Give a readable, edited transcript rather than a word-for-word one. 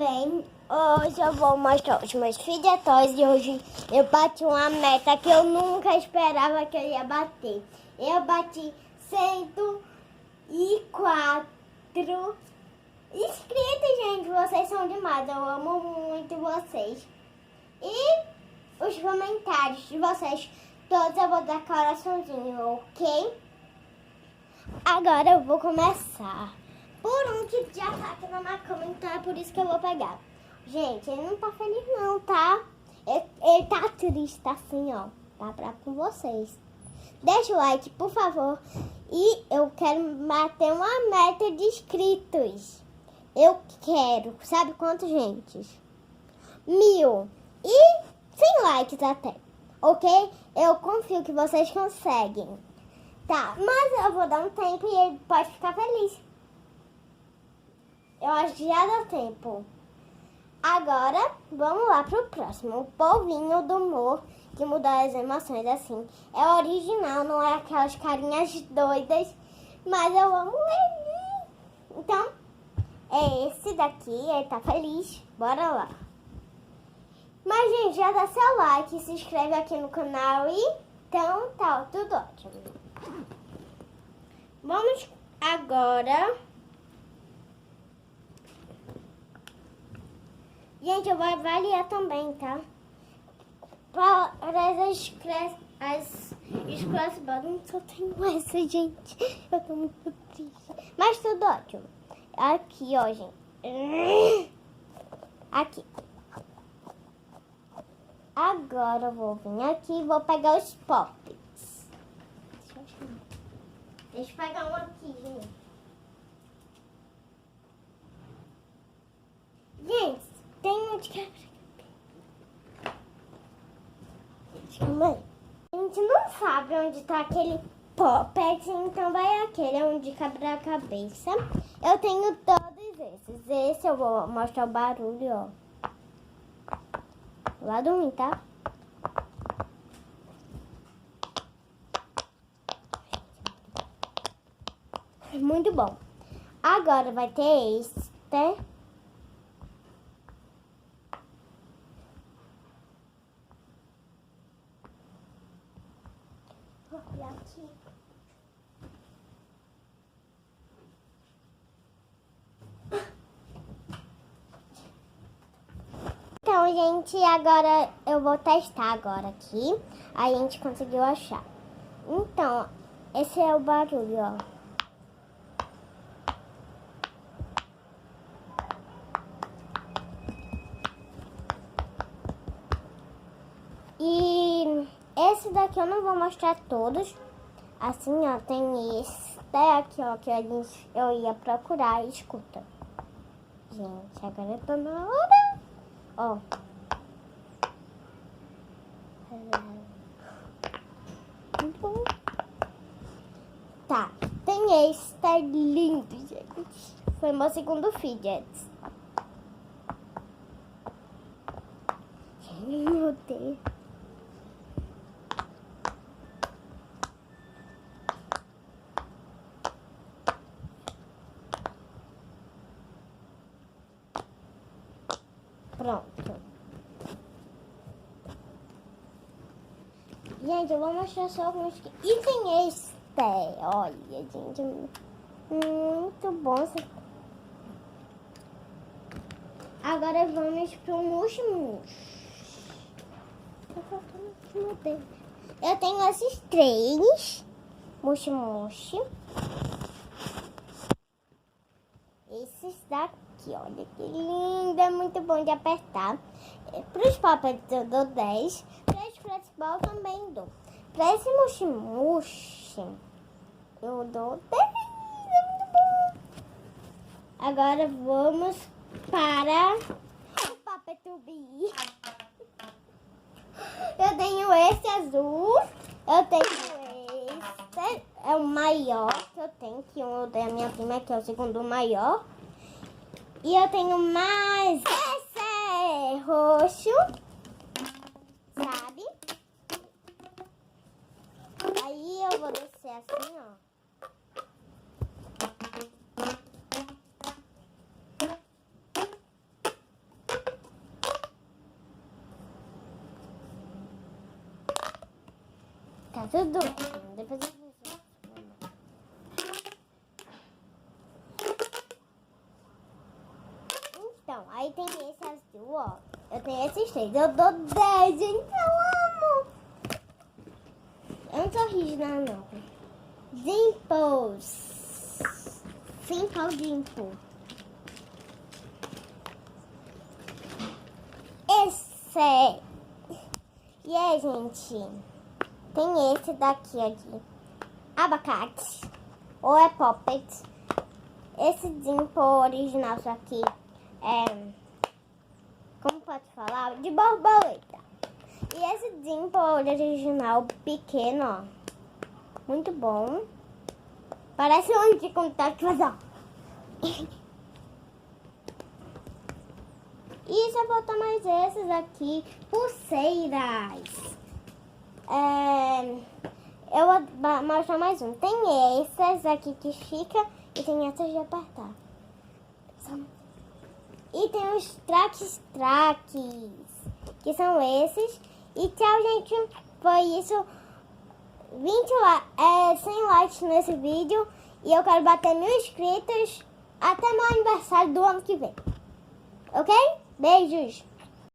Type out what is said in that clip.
também. Hoje eu vou mostrar os meus filhotes e hoje eu bati uma meta que eu nunca esperava que eu ia bater. Eu bati 104 inscritos, gente. Vocês são demais. Eu amo muito vocês. E os comentários de vocês todos eu vou dar coraçãozinho, ok? Agora eu vou começar por um que já tá aqui na minha cama, então é por isso que eu vou pegar. Gente, ele não tá feliz não, tá? Ele tá triste, tá assim, ó. Tá bravo com vocês. Deixa o like, por favor. E eu quero bater uma meta de inscritos. Eu quero, sabe quantos, gente? 1000. E 100 likes até, ok? Eu confio que vocês conseguem. Tá, mas eu vou dar um tempo e ele pode ficar feliz. Eu acho que já dá tempo. Agora, vamos lá pro próximo. O polvinho do humor, que muda as emoções assim. É original, não é aquelas carinhas doidas. Mas eu amo ele. Então, é esse daqui, ele tá feliz. Bora lá. Mas, gente, já dá seu like, se inscreve aqui no canal e... Então, tá tudo ótimo. Vamos agora... Gente, eu vou avaliar também, tá? Para as Crossbones, só tenho essa, gente. Eu tô muito triste. Mas tudo ótimo. Aqui, ó, gente. Aqui. Agora eu vou vir aqui e vou pegar os poppets. Deixa eu pegar um aqui, gente. Gente, tem um de quebra-cabeça. Calma aí. A gente não sabe onde tá aquele poppet, então vai aquele um de quebra-cabeça. Eu tenho todos esses. Esse eu vou mostrar o barulho, ó. Lá do mim, tá? Muito bom. Agora vai ter esse, tá? Vou olhar aqui. Então, gente, agora eu vou testar agora aqui. Aí a gente conseguiu achar. Então, esse é o barulho, ó. E esse daqui eu não vou mostrar todos. Assim, ó, tem esse aqui, ó, que eu ia procurar. Escuta. Gente, agora eu tô na hora. Ó. Muito bom. Tá. Tem esse, tá lindo, gente. Foi meu segundo fidget. Meu Deus. Pronto. Gente, eu vou mostrar só alguns. E tem esse. Olha, gente. Muito bom. Agora vamos pro Mush-Mush. Tá faltando aqui, meu Deus. Eu tenho esses 3. Mush-Mush. Esses daqui, olha que lindo. É muito bom de apertar. Para os poppets eu dou 10. Para esse flatball também dou. Para esse Mush-Mush eu dou 10. É muito bom. Agora vamos para o Poppet Tubi. Eu tenho esse azul. Eu tenho esse. É o maior que eu tenho. Que eu dei a minha prima, que é o segundo maior. E eu tenho mais esse roxo. Sabe? Aí eu vou descer assim, ó. tá tudo. Depois eu vou ver. Então, aí tem esse azul, ó. Eu tenho esses 3. Eu dou 10, gente. Eu amo. Eu não sou rígida, não. Dimples. Simple Dimple. Esse. E aí, gente? Tem esse daqui aqui. Abacate. Ou é Poppet. Esse Dimple original, só que é... Como pode falar? De borboleta. E esse Dimple original pequeno, ó. Muito bom. Parece um de contato, mas ó. E se eu botar mais esses aqui, pulseiras. Eu vou mostrar mais um. Tem esses aqui que fica e tem essas de apertar. E tem os traques, que são esses. E tchau, gente. Foi isso. 100 likes nesse vídeo. E eu quero bater 1000 inscritos até meu aniversário do ano que vem. Ok? Beijos!